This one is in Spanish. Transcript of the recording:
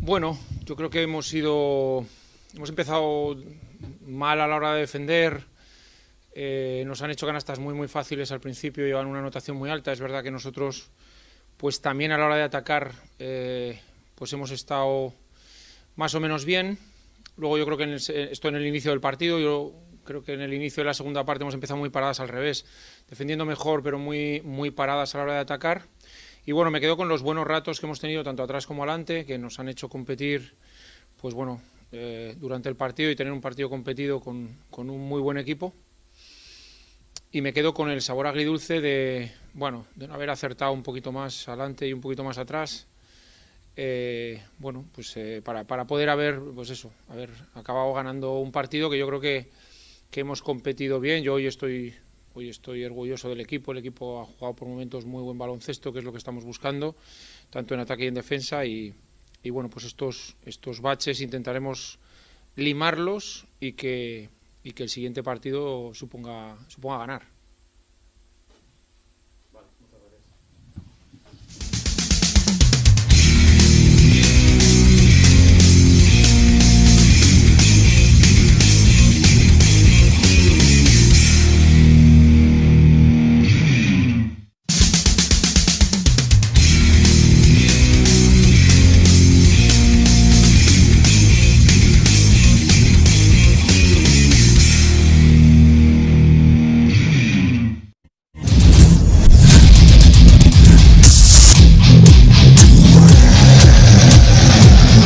Bueno, yo creo que hemos empezado mal a la hora de defender. Nos han hecho canastas muy fáciles al principio, llevan una anotación muy alta. Es verdad que nosotros, pues también a la hora de atacar, pues hemos estado más o menos bien. Luego yo creo que esto en el inicio del partido, yo creo que en el inicio de la segunda parte hemos empezado muy paradas al revés, defendiendo mejor, pero muy paradas a la hora de atacar. Y bueno, me quedo con los buenos ratos que hemos tenido tanto atrás como adelante, que nos han hecho competir, pues bueno, durante el partido y tener un partido competido con un muy buen equipo. Y me quedo con el sabor agridulce de no haber acertado un poquito más adelante y un poquito más atrás. Para poder haber acabado ganando un partido que yo creo que hemos competido bien. Yo hoy estoy orgulloso del equipo. El equipo ha jugado por momentos muy buen baloncesto, que es lo que estamos buscando, tanto en ataque y en defensa. Y bueno, pues estos baches intentaremos limarlos y que el siguiente partido suponga ganar.